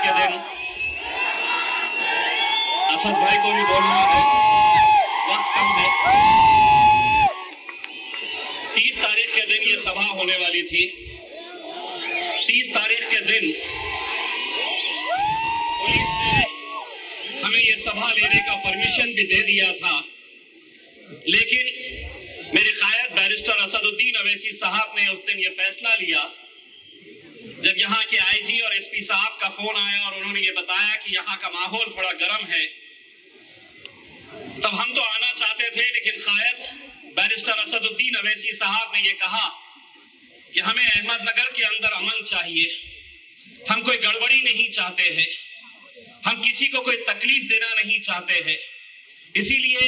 के दिन असद भाई को भी बोलना है, वक्त कम है। 30 तारीख के दिन ये सभा होने वाली थी। 30 तारीख के दिन पुलिस ने हमें ये सभा लेने का परमिशन भी दे दिया था, लेकिन मेरे कायद बैरिस्टर असदुद्दीन अवैसी साहब ने उस दिन ये फैसला लिया जब यहाँ के आईजी और एसपी साहब का फोन आया और उन्होंने ये बताया कि यहाँ का माहौल थोड़ा गर्म है। तब हम तो आना चाहते थे, लेकिन कायद बैरिस्टर असदुद्दीन अवैसी साहब ने ये कहा कि हमें अहमदनगर के अंदर अमन चाहिए, हम कोई गड़बड़ी नहीं चाहते हैं, हम किसी को कोई तकलीफ देना नहीं चाहते हैं। इसीलिए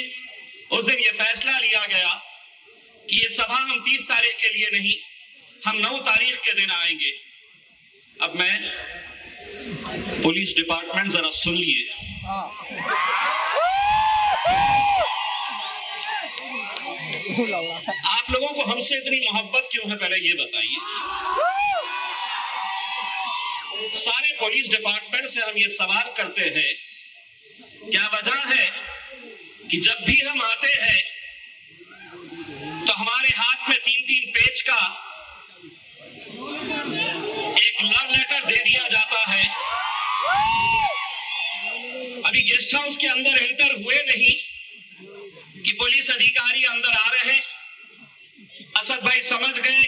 उस दिन ये फैसला लिया गया कि ये सभा हम 30 तारीख के लिए नहीं, हम 9 तारीख के दिन आएंगे। अब मैं पुलिस डिपार्टमेंट जरा सुन लिए, आप लोगों को हमसे इतनी मोहब्बत क्यों है, पहले ये बताइए। सारे पुलिस डिपार्टमेंट से हम ये सवाल करते हैं, क्या वजह है कि जब भी हम आते हैं तो हमारे हाथ में 3-3 पेज का एक लव लेटर दे दिया जाता है। अभी गेस्ट हाउस के अंदर एंटर हुए नहीं कि पुलिस अधिकारी अंदर आ रहे हैं, असद भाई समझ गए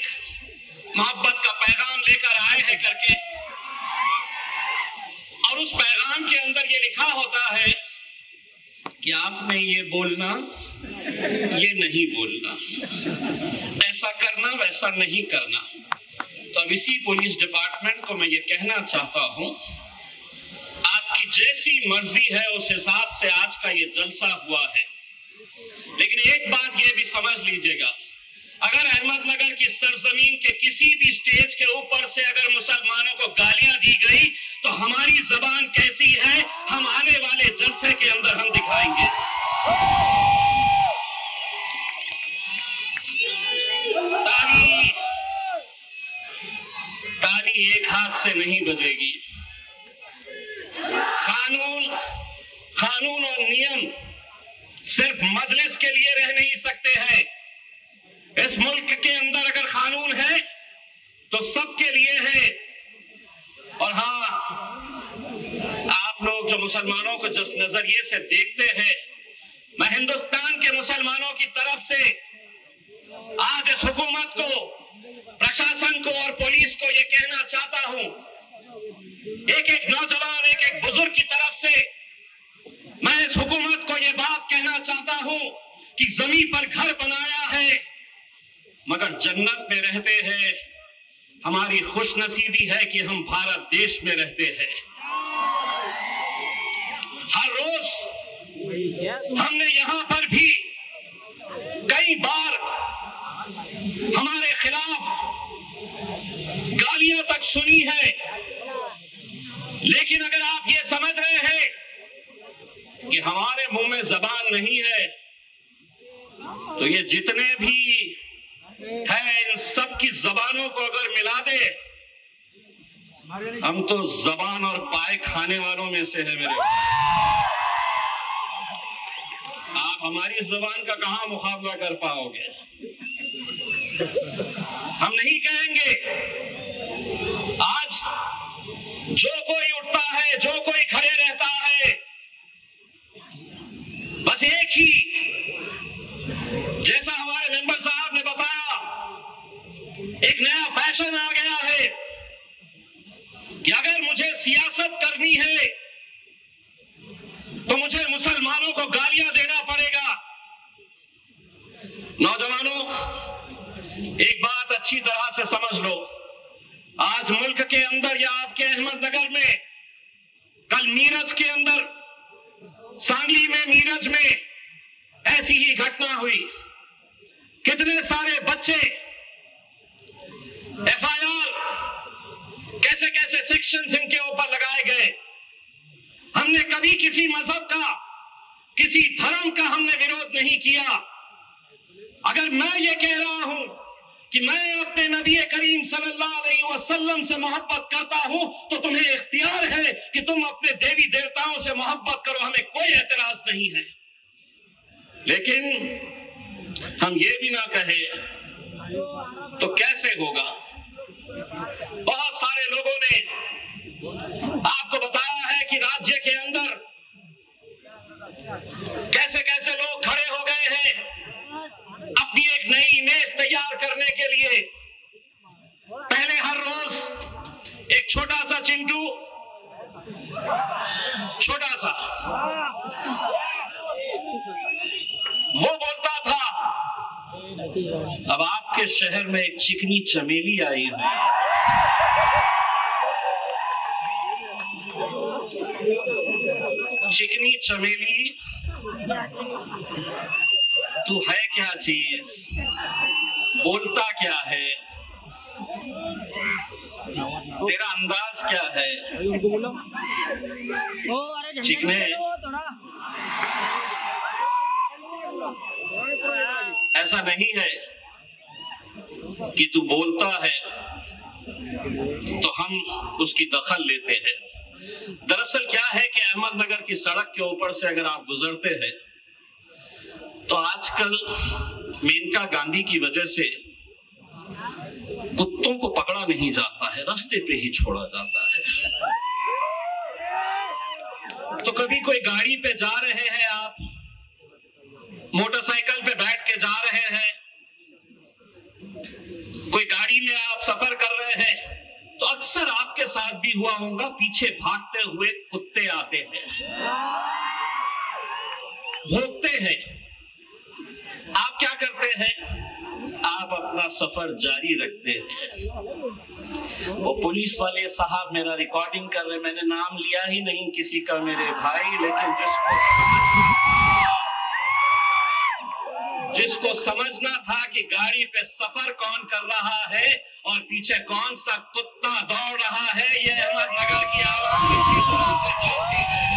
मोहब्बत का पैगाम लेकर आए हैं करके, और उस पैगाम के अंदर ये लिखा होता है कि आपने ये बोलना, ये नहीं बोलना, ऐसा करना, वैसा नहीं करना। तो अब इसी पुलिस डिपार्टमेंट को मैं ये कहना चाहता हूं, आपकी जैसी मर्जी है उस हिसाब से आज का ये जलसा हुआ है, लेकिन एक बात ये भी समझ लीजिएगा, अगर अहमदनगर की सरजमीन के किसी भी स्टेज के ऊपर से अगर मुसलमानों को गालियां दी गई तो हमारी जबान कैसी है, हम आने वाले जलसे के अंदर हम दिखाएंगे। ताली एक हाथ से नहीं बजेगी। कानून और नियम सिर्फ मजलिस के लिए रह नहीं सकते हैं। इस मुल्क के अंदर अगर कानून है तो सबके लिए है। और हाँ, आप लोग जो मुसलमानों को जिस नजरिए से देखते हैं, मैं हिंदुस्तान के मुसलमानों की तरफ से आज इस हुकूमत को, प्रशासन को और पुलिस को ये कहना चाहता हूं, एक एक नौजवान, एक एक बुजुर्ग की तरफ से मैं इस हुकूमत को ये बात कहना चाहता हूं कि जमीन पर घर बनाया है मगर जन्नत में रहते हैं। हमारी खुशनसीबी है कि हम भारत देश में रहते हैं। हर रोज हमने यहां पर भी कई बार हमारे खिलाफ गालियां तक सुनी है, लेकिन अगर आप ये समझ रहे हैं कि हमारे मुंह में जबान नहीं है, तो ये जितने भी है इन सब की जबानों को अगर मिला दे, हम तो जबान और पाए खाने वालों में से है मेरे। आप हमारी जबान का कहां मुकाबला कर पाओगे। हम नहीं कहेंगे। आज जो कोई उठता है, जो कोई खड़े रहता है, बस एक ही, जैसा हमारे मेंबर साहब ने बताया, एक नया फैशन आ गया है कि अगर मुझे सियासत करनी है तो मुझे मुसलमानों को गालियां देना पड़ेगा। नौजवानों, एक बात अच्छी तरह से समझ लो, आज मुल्क के अंदर या आपके अहमदनगर में, कल मीरज के अंदर, सांगली में, मीरज में ऐसी ही घटना हुई। कितने सारे बच्चे FIR, कैसे कैसे सेक्शंस इनके ऊपर लगाए गए। हमने कभी किसी मजहब का, किसी धर्म का हमने विरोध नहीं किया। अगर मैं ये कह रहा हूं कि मैं अपने नबी करीम सल्लल्लाहु अलैहि वसल्लम से मोहब्बत करता हूं, तो तुम्हें इख्तियार है कि तुम अपने देवी देवताओं से मोहब्बत करो, हमें कोई एतराज नहीं है। लेकिन हम ये भी ना कहे तो कैसे होगा? बहुत सारे लोगों ने आपको बताया है कि राज्य के अंदर कैसे कैसे लोग खड़े हो गए हैं अपनी एक नई इमेज तैयार करने के लिए। पहले हर रोज एक छोटा सा चिंटू, छोटा सा, वो बोलता था, अब आपके शहर में एक चिकनी चमेली आई है। चिकनी चमेली, तू है क्या चीज, बोलता क्या है, तेरा अंदाज क्या है? चिकने, ऐसा नहीं है कि तू बोलता है तो हम उसकी दखल लेते हैं। दरअसल क्या है कि अहमदनगर की सड़क के ऊपर से अगर आप गुजरते हैं तो आजकल मेनका गांधी की वजह से कुत्तों को पकड़ा नहीं जाता है, रास्ते पे ही छोड़ा जाता है। तो कभी कोई गाड़ी पे जा रहे हैं, आप मोटरसाइकिल पे बैठ के जा रहे हैं, कोई गाड़ी में आप सफर कर रहे हैं, तो अक्सर आपके साथ भी हुआ होगा, पीछे भागते हुए कुत्ते आते हैं, भौंकते हैं। आप क्या करते हैं? आप अपना सफर जारी रखते हैं। वो पुलिस वाले साहब मेरा रिकॉर्डिंग कर रहे, मैंने नाम लिया ही नहीं किसी का मेरे भाई, लेकिन जिसको समझना था कि गाड़ी पे सफर कौन कर रहा है और पीछे कौन सा कुत्ता दौड़ रहा है, ये अहमदनगर की आवाज की तरफ से चलती है।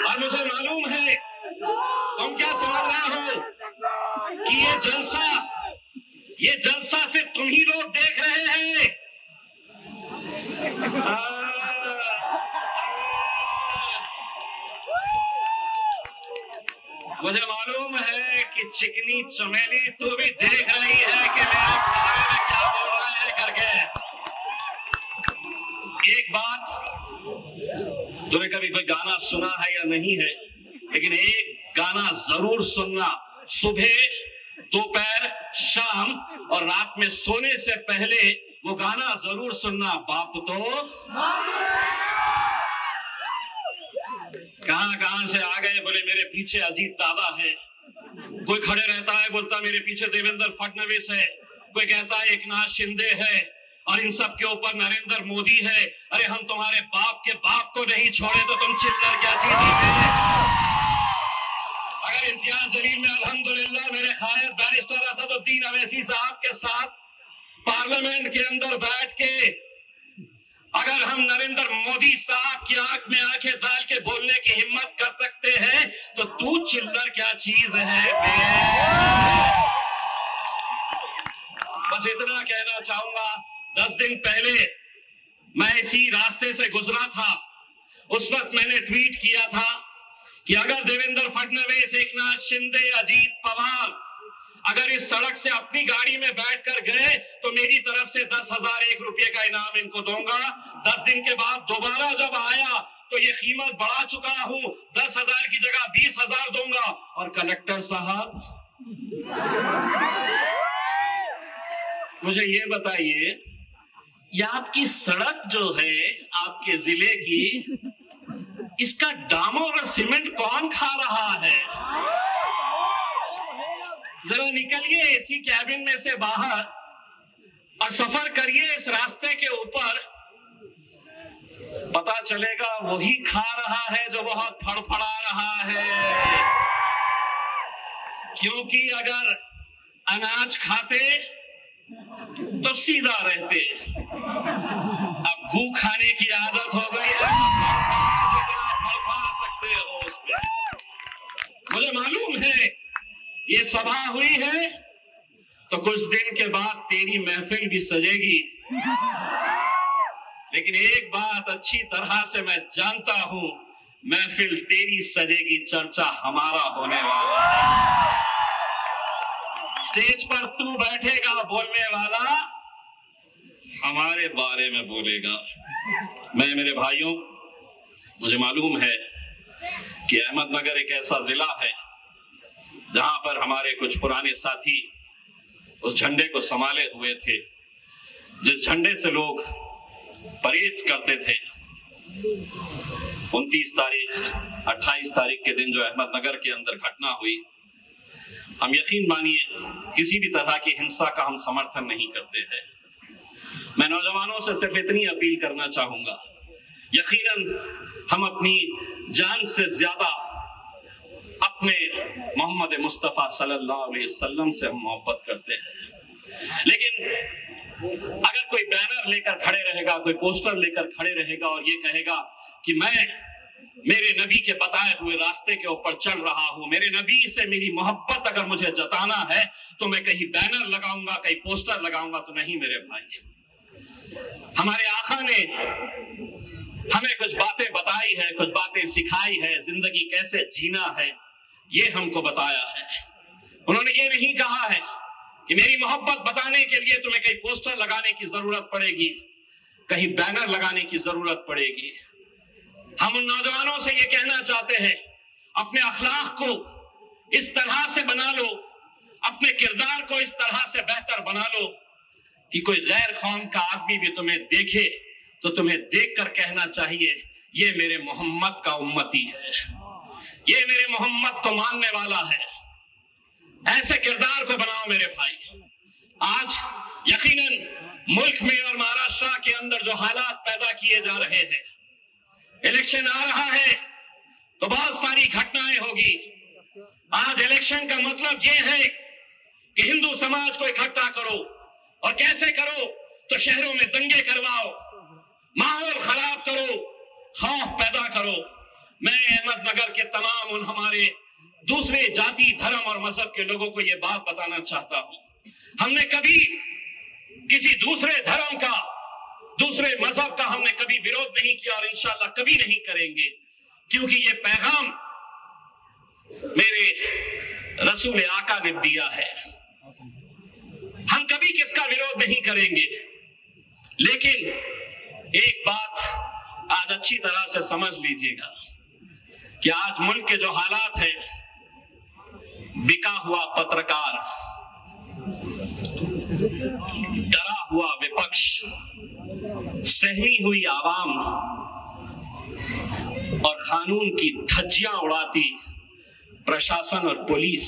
और मुझे मालूम है तुम क्या समझ रहे हो कि ये जलसा सिर्फ तुम ही लोग देख रहे हैं। मुझे मालूम है कि चिकनी चमेली तू भी देख रही है कि मेरे बारे में क्या बोल रहा है करके। एक बात, तूने कभी कोई गाना सुना है या नहीं है, लेकिन एक गाना जरूर सुनना, सुबह दोपहर शाम और रात में सोने से पहले वो गाना जरूर सुनना। बाप तो कहां से आ गए, बोले मेरे पीछे अजीत दादा है, कोई खड़े रहता है बोलता मेरे पीछे देवेंद्र फडणवीस है, कोई कहता है एकनाथ शिंदे है, और इन सब के ऊपर नरेंद्र मोदी है। अरे हम तुम्हारे बाप के बाप को नहीं छोड़े तो तुम चिल्लर क्या चीजेंगे? अगर इम्तियाज जलील में अल्हम्दुलिल्लाह मेरे कायद बैरिस्टर असदुद्दीन अवैसी साहब के साथ पार्लियामेंट के अंदर बैठ के अगर हम नरेंद्र मोदी साहब की आंख में आंखें डाल के बोलने की हिम्मत कर सकते हैं, तो तू चिल्लर क्या चीज है? बस इतना कहना चाहूंगा। 10 दिन पहले मैं इसी रास्ते से गुजरा था, उस वक्त मैंने ट्वीट किया था कि अगर देवेंद्र फडणवीस, एकनाथ शिंदे, अजीत पवार अगर इस सड़क से अपनी गाड़ी में बैठकर गए तो मेरी तरफ से 10,001 रुपये का इनाम इनको दूंगा। 10 दिन के बाद दोबारा जब आया तो ये कीमत बढ़ा चुका हूं, 10,000 की जगह 20,000 दूंगा। और कलेक्टर साहब मुझे ये बताइए, ये आपकी सड़क जो है आपके जिले की, इसका डामर और सीमेंट कौन खा रहा है? जरा निकलिए एसी कैबिन में से बाहर और सफर करिए इस रास्ते के ऊपर, पता चलेगा वही खा रहा है जो बहुत फड़फड़ा रहा है। क्योंकि अगर अनाज खाते तो सीधा रहते, अब गू खाने की आदत हो गई है, फड़फड़ा सकते हो उसमें। मुझे मालूम है ये सभा हुई है तो कुछ दिन के बाद तेरी महफिल भी सजेगी, लेकिन एक बात अच्छी तरह से मैं जानता हूं, महफिल तेरी सजेगी, चर्चा हमारा होने वाला है। स्टेज पर तू बैठेगा, बोलने वाला हमारे बारे में बोलेगा। मैं, मेरे भाइयों, मुझे मालूम है कि अहमदनगर एक ऐसा जिला है जहां पर हमारे कुछ पुराने साथी उस झंडे को संभाले हुए थे, जिस झंडे से लोग परहेज करते थे। 29 तारीख 28 तारीख के दिन जो अहमदनगर के अंदर घटना हुई, हम यकीन मानिए किसी भी तरह की हिंसा का हम समर्थन नहीं करते हैं। मैं नौजवानों से सिर्फ इतनी अपील करना चाहूंगा, यकीनन हम अपनी जान से ज्यादा अपने मोहम्मद मुस्तफा सल्लल्लाहु अलैहि वसल्लम से हम मोहब्बत करते हैं, लेकिन अगर कोई बैनर लेकर खड़े रहेगा, कोई पोस्टर लेकर खड़े रहेगा और ये कहेगा कि मैं मेरे नबी के बताए हुए रास्ते के ऊपर चल रहा हूं, मेरे नबी से मेरी मोहब्बत अगर मुझे जताना है तो मैं कहीं बैनर लगाऊंगा, कहीं पोस्टर लगाऊंगा, तो नहीं मेरे भाई। हमारे आका ने हमें कुछ बातें बताई है, कुछ बातें सिखाई है, जिंदगी कैसे जीना है ये हमको बताया है। उन्होंने ये नहीं कहा है कि मेरी मोहब्बत बताने के लिए तुम्हें कहीं पोस्टर लगाने की जरूरत पड़ेगी, कहीं बैनर लगाने की जरूरत पड़ेगी। हम उन नौजवानों से ये कहना चाहते हैं, अपने अखलाक को इस तरह से बना लो, अपने किरदार को इस तरह से बेहतर बना लो कि कोई गैर कौम का आदमी भी तुम्हें देखे तो तुम्हें देखकर कहना चाहिए ये मेरे मोहम्मद का उम्मती है, ये मेरे मोहम्मद को मानने वाला है। ऐसे किरदार को बनाओ मेरे भाई। आज यकीनन मुल्क में और महाराष्ट्र के अंदर जो हालात पैदा किए जा रहे हैं, इलेक्शन आ रहा है तो बहुत सारी घटनाएं होगी। आज इलेक्शन का मतलब यह है कि हिंदू समाज को इकट्ठा करो, और कैसे करो तो शहरों में दंगे करवाओ, माहौल खराब करो, खौफ पैदा करो। मैं अहमदनगर के तमाम उन हमारे दूसरे जाति, धर्म और मजहब के लोगों को यह बात बताना चाहता हूं, हमने कभी किसी दूसरे धर्म का, दूसरे मजहब का हमने कभी विरोध नहीं किया और इंशाअल्लाह कभी नहीं करेंगे, क्योंकि ये पैगाम मेरे रसूल आका ने दिया है। हम कभी किसका विरोध नहीं करेंगे, लेकिन एक बात आज अच्छी तरह से समझ लीजिएगा कि आज मुल्क के जो हालात है, बिका हुआ पत्रकार, डरा हुआ विपक्ष, सहमी हुई आवाम और कानून की धज्जियां उड़ाती प्रशासन और पुलिस,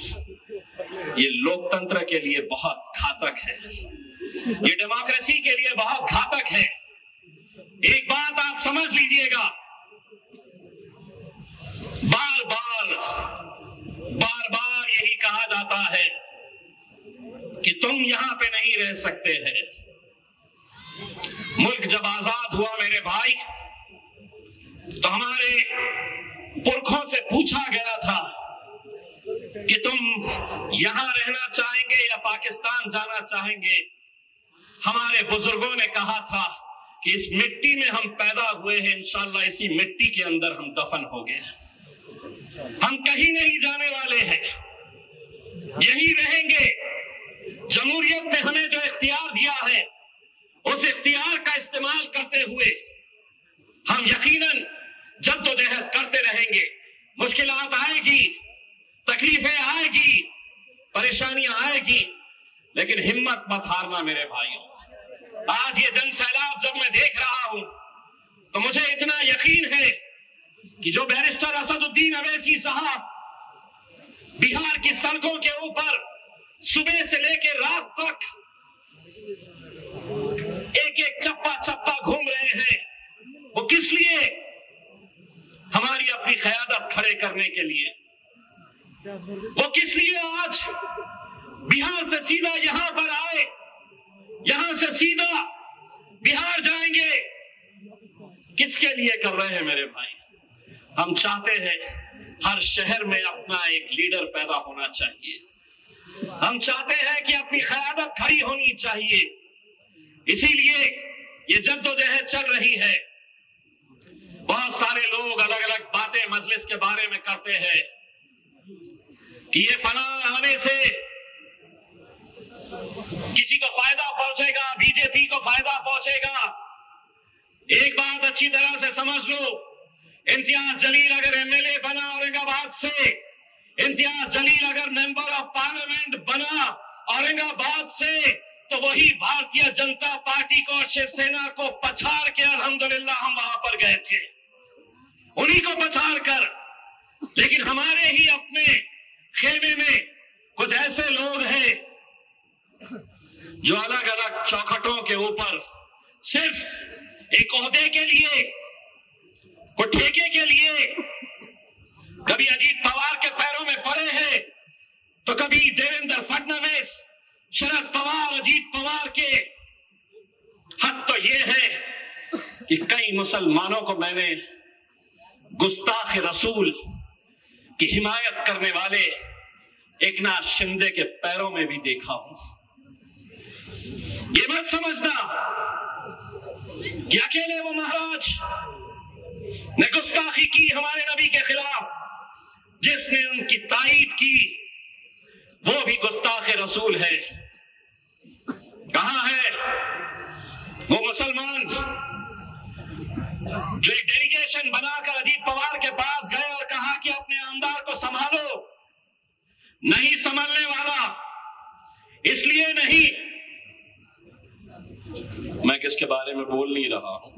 ये लोकतंत्र के लिए बहुत घातक है, ये डेमोक्रेसी के लिए बहुत घातक है। एक बात आप समझ लीजिएगा, बार बार यही कहा जाता है कि तुम यहां पे नहीं रह सकते हैं। मुल्क जब आजाद हुआ मेरे भाई, तो हमारे पुरखों से पूछा गया था कि तुम यहां रहना चाहेंगे या पाकिस्तान जाना चाहेंगे। हमारे बुजुर्गों ने कहा था कि इस मिट्टी में हम पैदा हुए हैं, इंशाअल्लाह इसी मिट्टी के अंदर हम दफन हो गए, हम कहीं नहीं जाने वाले हैं, यही रहेंगे। जमहूरियत ने हमें जो इख्तियार दिया है, उस इख्तियार का इस्तेमाल करते हुए हम यकीनन जद्दोजहद करते रहेंगे। मुश्किलात आएगी, तकलीफें आएगी, परेशानियां आएगी, लेकिन हिम्मत मत हारना मेरे भाइयों। आज ये जन सैलाब जब मैं देख रहा हूं तो मुझे इतना यकीन है कि जो बैरिस्टर असदुद्दीन अवैसी साहब बिहार की सड़कों के ऊपर सुबह से लेकर रात तक एक एक चप्पा चप्पा घूम रहे हैं, वो किस लिए? हमारी अपनी क़यादत खड़े करने के लिए। वो किस लिए आज बिहार से सीधा यहां पर आए, यहां से सीधा बिहार जाएंगे? किसके लिए कर रहे हैं मेरे भाई? हम चाहते हैं हर शहर में अपना एक लीडर पैदा होना चाहिए, हम चाहते हैं कि अपनी क़यादत खड़ी होनी चाहिए, इसीलिए ये जद्दोजहद चल रही है। बहुत सारे लोग अलग अलग बातें मजलिस के बारे में करते हैं कि ये फना आने से किसी को फायदा पहुंचेगा, बीजेपी को फायदा पहुंचेगा। एक बात अच्छी तरह से समझ लो, इम्तियाज जलील अगर एमएलए बना औरंगाबाद से, इम्तियाज जलील अगर मेंबर ऑफ पार्लियामेंट बना औरंगाबाद से, तो वही भारतीय जनता पार्टी को और शिवसेना को पछाड़ के अल्हम्दुलिल्लाह हम वहां पर गए थे, उन्हीं को पछाड़ कर। लेकिन हमारे ही अपने खेमे में कुछ ऐसे लोग हैं जो अलग अलग चौखटों के ऊपर सिर्फ एक ओहदे के लिए, को ठेके के लिए, कभी अजीत पवार के पैरों में पड़े हैं तो कभी देवेंद्र फडणवीस, शरद पवार, अजीत पवार के। हद तो यह है कि कई मुसलमानों को मैंने गुस्ताख रसूल की हिमायत करने वाले एकनाथ शिंदे के पैरों में भी देखा हूं। ये मत समझना कि अकेले वो महाराज ने गुस्ताखी की हमारे नबी के खिलाफ, जिसने उनकी तायीद की वो भी गुस्ताख रसूल है। कहां है वो मुसलमान जो एक डेलीगेशन बनाकर अजीत पवार के पास गए और कहा कि अपने आमदार को संभालो? नहीं संभालने वाला, इसलिए नहीं, मैं किसके बारे में बोल नहीं रहा हूं,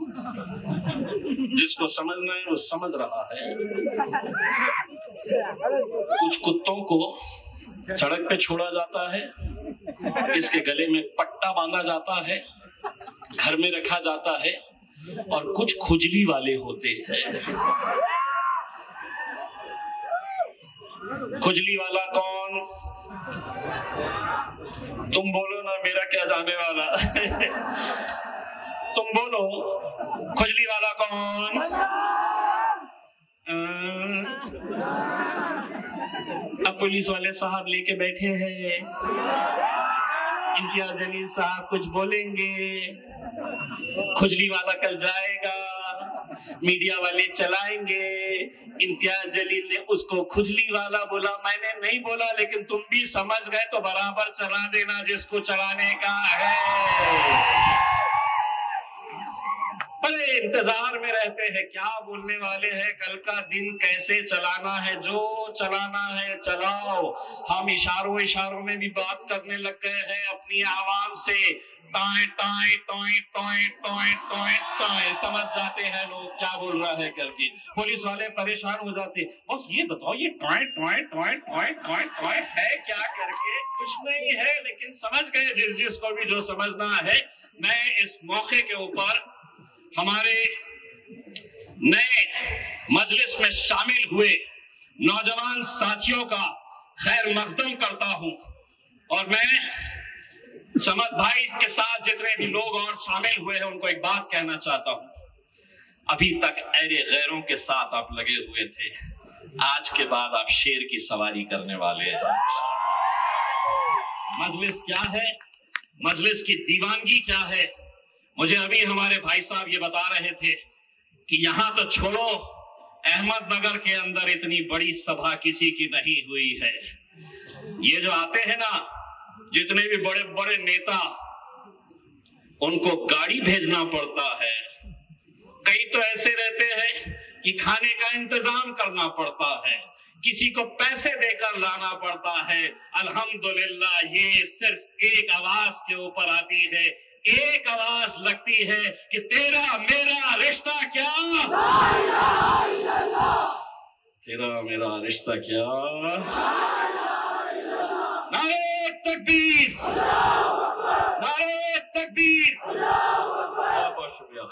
जिसको समझना है वो समझ रहा है। कुछ कुत्तों को सड़क पे छोड़ा जाता है, इसके गले में पट्टा बांधा जाता है, घर में रखा जाता है, और कुछ खुजली वाले होते हैं। खुजली वाला कौन? तुम बोलो ना, मेरा क्या जाने वाला। तुम बोलो, खुजली वाला कौन? अब पुलिस वाले साहब लेके बैठे हैं, इम्तियाज जलील साहब कुछ बोलेंगे, खुजली वाला कल जाएगा, मीडिया वाले चलाएंगे, इम्तियाज जलील ने उसको खुजली वाला बोला, मैंने नहीं बोला, लेकिन तुम भी समझ गए तो बराबर चला देना जिसको चलाने का है। बड़े इंतजार में रहते हैं, क्या बोलने वाले हैं, कल का दिन कैसे चलाना है, जो चलाना है चलाओ। हम इशारों इशारों में भी बात करने लग गए हैं अपनी आवाम से। Tie tie toy toy toy toy toy, समझ जाते हैं लोग क्या बोल रहा है करके। पुलिस वाले परेशान हो जाते, बस ये बताओ ये toy toy toy toy toy toy है क्या करके। कुछ नहीं है, लेकिन समझ गए जिसको भी जो समझना है। मैं इस मौके के ऊपर हमारे नए मजलिस में शामिल हुए नौजवान साथियों का खैर मकदम करता हूं, और मैं समद भाई के साथ जितने भी लोग और शामिल हुए हैं उनको एक बात कहना चाहता हूं। अभी तक ऐरे गैरों के साथ आप लगे हुए थे, आज के बाद आप शेर की सवारी करने वाले हैं। मजलिस क्या है, मजलिस की दीवानगी क्या है, मुझे अभी हमारे भाई साहब ये बता रहे थे कि यहां तो छोड़ो, अहमदनगर के अंदर इतनी बड़ी सभा किसी की नहीं हुई है। ये जो आते हैं ना, जितने भी बड़े बड़े नेता, उनको गाड़ी भेजना पड़ता है। कई तो ऐसे रहते हैं कि खाने का इंतजाम करना पड़ता है, किसी को पैसे देकर लाना पड़ता है। अल्हम्दुलिल्लाह ये सिर्फ एक आवाज के ऊपर आती है, एक आवाज लगती है कि तेरा मेरा रिश्ता क्या, तेरा मेरा रिश्ता क्या। नारे तकबीर, नारे तकबीर। बहुत शुक्रिया।